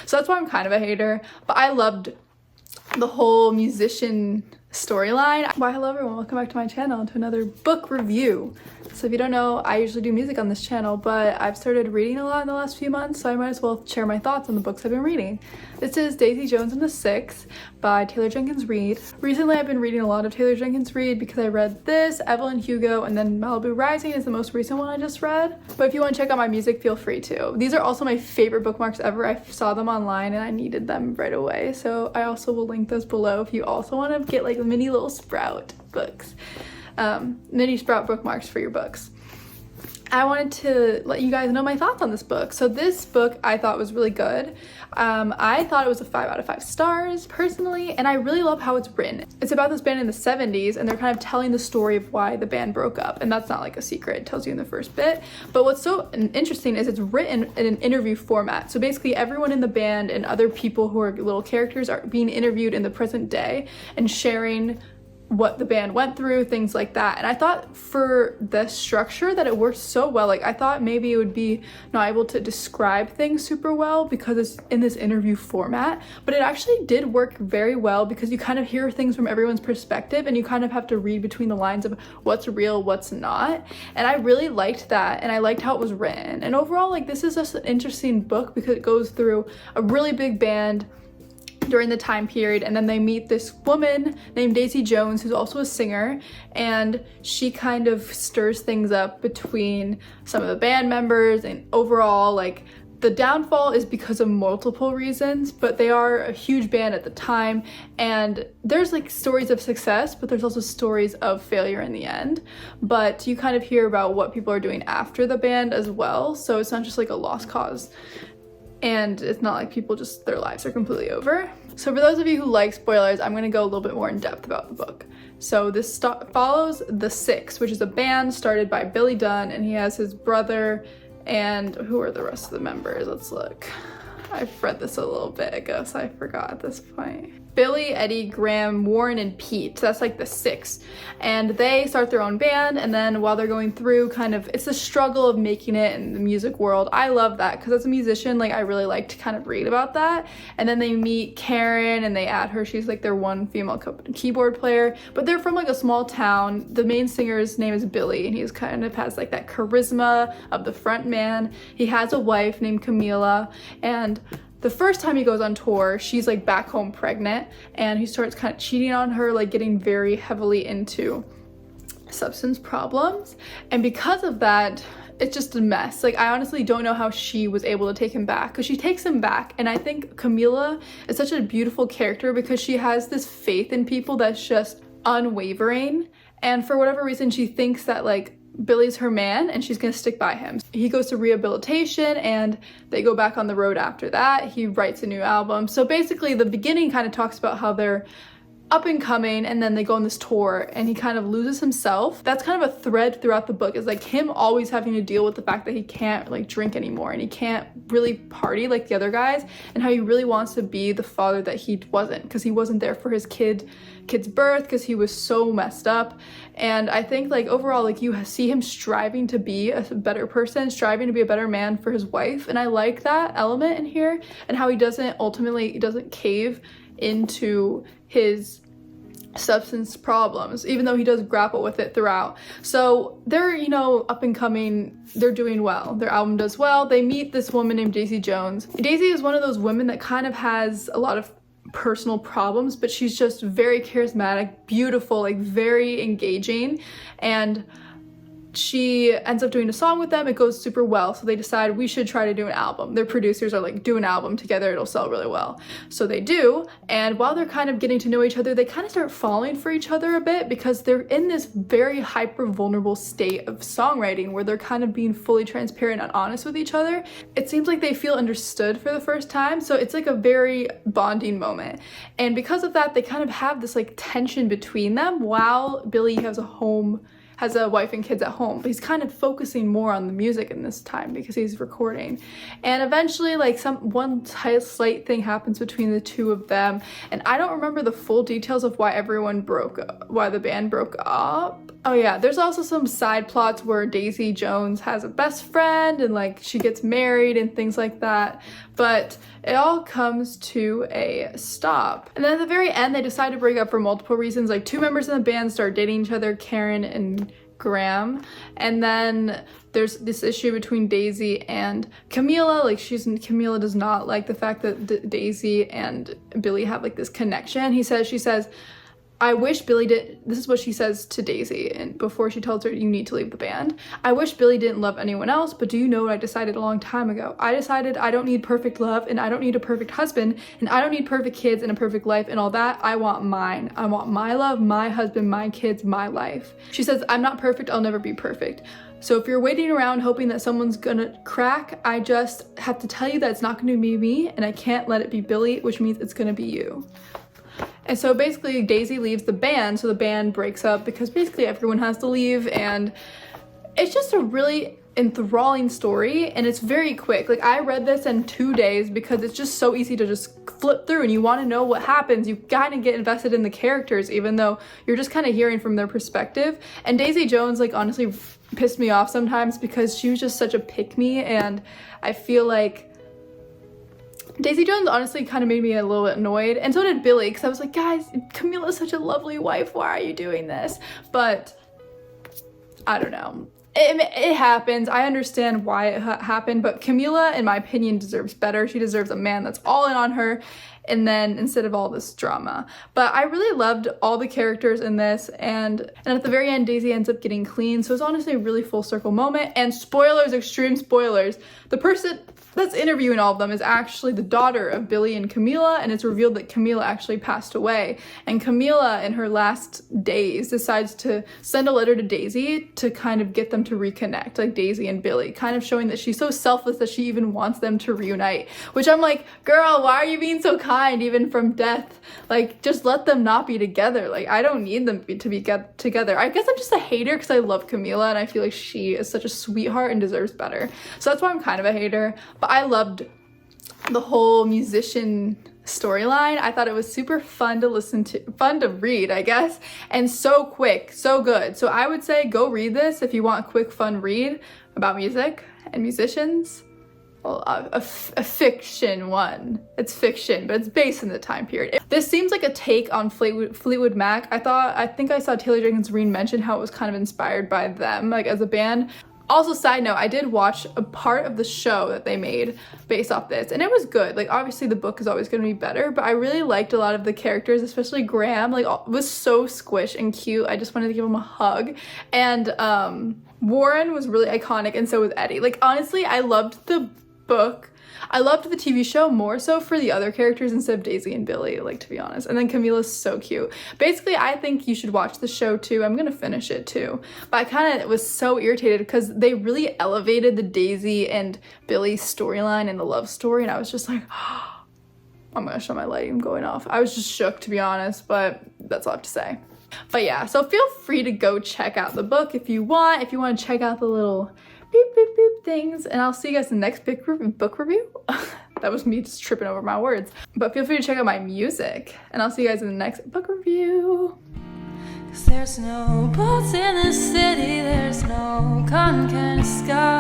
So that's why I'm kind of a hater, but I loved the whole musician storyline. Why, hello everyone, welcome back to my channel, to another book review. So if you don't know, I usually do music on this channel, but I've started reading a lot in the last few months, so I might as well share my thoughts on the books I've been reading. This is Daisy Jones and the Six by Taylor Jenkins Reid. Recently I've been reading a lot of Taylor Jenkins Reid because I read this, Evelyn Hugo, and then Malibu Rising is the most recent one I just read. But if you want to check out my music, feel free to. These are also my favorite bookmarks ever. I saw them online and I needed them right away, so I also will link those below if you also want to get like mini little sprout books, mini sprout bookmarks for your books. I wanted to let you guys know my thoughts on this book. So this book I thought was really good. I thought it was a 5 out of 5 stars personally, and I really love how it's written. It's about this band in the 70s, and they're kind of telling the story of why the band broke up, and that's not like a secret, it tells you in the first bit. But what's so interesting is it's written in an interview format. So basically everyone in the band and other people who are little characters are being interviewed in the present day and sharing what the band went through, things like that. And I thought for the structure that it worked so well. Like I thought maybe it would be not able to describe things super well because it's in this interview format, but it actually did work very well because you kind of hear things from everyone's perspective and you kind of have to read between the lines of what's real, what's not. And I really liked that, and I liked how it was written. And overall, like, this is just an interesting book because it goes through a really big band during the time period, and then they meet this woman named Daisy Jones who's also a singer, and she kind of stirs things up between some of the band members. And overall, like, the downfall is because of multiple reasons, but they are a huge band at the time, and there's like stories of success, but there's also stories of failure in the end. But you kind of hear about what people are doing after the band as well, so it's not just like a lost cause. And it's not like people just, their lives are completely over. So for those of you who like spoilers, I'm gonna go a little bit more in depth about the book. So this follows The Six, which is a band started by Billy Dunn, and he has his brother, and who are the rest of the members? Let's look. I've read this a little bit ago, so I forgot at this point. Billy, Eddie, Graham, Warren, and Pete. That's like the Six. And they start their own band, and then while they're going through kind of, it's a struggle of making it in the music world. I love that because as a musician, like, I really like to kind of read about that. And then they meet Karen and they add her. She's like their one female keyboard player, but they're from like a small town. The main singer's name is Billy, and he's kind of has like that charisma of the front man. He has a wife named Camila, and the first time he goes on tour, she's like back home pregnant, and he starts kind of cheating on her, like getting very heavily into substance problems. And because of that, it's just a mess. Like, I honestly don't know how she was able to take him back, because she takes him back. And I think Camila is such a beautiful character because she has this faith in people that's just unwavering. And for whatever reason, she thinks that like Billy's her man and she's gonna stick by him. He goes to rehabilitation and they go back on the road after that. He writes a new album. So basically the beginning kind of talks about how they're up and coming, and then they go on this tour and he kind of loses himself. That's kind of a thread throughout the book, is like him always having to deal with the fact that he can't like drink anymore and he can't really party like the other guys, and how he really wants to be the father that he wasn't, because he wasn't there for his kid's birth because he was so messed up. And I think like overall, like, you see him striving to be a better person, striving to be a better man for his wife, and I like that element in here, and how he doesn't cave into his substance problems, even though he does grapple with it throughout. So they're, you know, up and coming, they're doing well, their album does well. They meet this woman named Daisy Jones. Daisy is one of those women that kind of has a lot of personal problems, but she's just very charismatic, beautiful, like very engaging, and she ends up doing a song with them. It goes super well, so they decide we should try to do an album. Their producers are like, do an album together, it'll sell really well. So they do, and while they're kind of getting to know each other, they kind of start falling for each other a bit because they're in this very hyper vulnerable state of songwriting where they're kind of being fully transparent and honest with each other. It seems like they feel understood for the first time, so it's like a very bonding moment. And because of that, they kind of have this like tension between them while Billy has a wife and kids at home, but he's kind of focusing more on the music in this time because he's recording. And eventually, like, one slight thing happens between the two of them, and I don't remember the full details of why the band broke up, Oh yeah, there's also some side plots where Daisy Jones has a best friend and like she gets married and things like that, but it all comes to a stop. And then at the very end, they decide to break up for multiple reasons. Like 2 members in the band start dating each other, Karen and Graham, and then there's this issue between Daisy and Camila. Like Camila does not like the fact that Daisy and Billy have like this connection. She says, I wish Billy did, this is what she says to Daisy and before she tells her you need to leave the band. I wish Billy didn't love anyone else, but do you know what I decided a long time ago? I decided I don't need perfect love and I don't need a perfect husband and I don't need perfect kids and a perfect life and all that. I want mine. I want my love, my husband, my kids, my life. She says, I'm not perfect, I'll never be perfect. So if you're waiting around hoping that someone's gonna crack, I just have to tell you that it's not gonna be me and I can't let it be Billy, which means it's gonna be you. And so basically Daisy leaves the band, so the band breaks up because basically everyone has to leave, and it's just a really enthralling story and it's very quick. Like I read this in 2 days because it's just so easy to just flip through and you want to know what happens. You kind of get invested in the characters even though you're just kind of hearing from their perspective. And Daisy Jones like honestly pissed me off sometimes because she was just such a pick-me, and I feel like Daisy Jones honestly kind of made me a little bit annoyed, and so did Billy, because I was like, guys, Camila's such a lovely wife, why are you doing this? But I don't know. It happens. I understand why it happened, but Camila, in my opinion, deserves better. She deserves a man that's all in on her, and then instead of all this drama. But I really loved all the characters in this, and at the very end, Daisy ends up getting clean, so it's honestly a really full circle moment. And spoilers, extreme spoilers, the person that's interviewing all of them is actually the daughter of Billy and Camila, and it's revealed that Camila actually passed away. And Camila, in her last days, decides to send a letter to Daisy to kind of get them to reconnect, like Daisy and Billy, kind of showing that she's so selfless that she even wants them to reunite, which I'm like, girl, why are you being so kind even from death? Like, just let them not be together. Like, I don't need them to be together. I guess I'm just a hater because I love Camila and I feel like she is such a sweetheart and deserves better. So that's why I'm kind of a hater. But I loved the whole musician storyline. I thought it was super fun to listen to, fun to read, I guess, and so quick, so good. So I would say go read this if you want a quick, fun read about music and musicians. Well, a fiction one. It's fiction, but it's based in the time period. This seems like a take on Fleetwood Mac. I think I saw Taylor Jenkins Reid mention how it was kind of inspired by them, like as a band. Also, side note, I did watch a part of the show that they made based off this, and it was good. Like, obviously the book is always going to be better, but I really liked a lot of the characters, especially Graham. Like, was so squish and cute. I just wanted to give him a hug. And Warren was really iconic, and so was Eddie. Like, honestly, I loved the book. I loved the TV show more so for the other characters instead of Daisy and Billy, like, to be honest. And then Camila's so cute. Basically, I think you should watch the show too. I'm gonna finish it too. But I kind of was so irritated because they really elevated the Daisy and Billy storyline and the love story, and I was just like, oh, I'm gonna show my lighting going off. I was just shook, to be honest, but that's all I have to say. But yeah, so feel free to go check out the book if you want to check out the little beep beep beep things, and I'll see you guys in the next book review. That was me just tripping over my words. But feel free to check out my music, and I'll see you guys in the next book review. 'Cause there's no boats in the city, there's no cotton candy sky.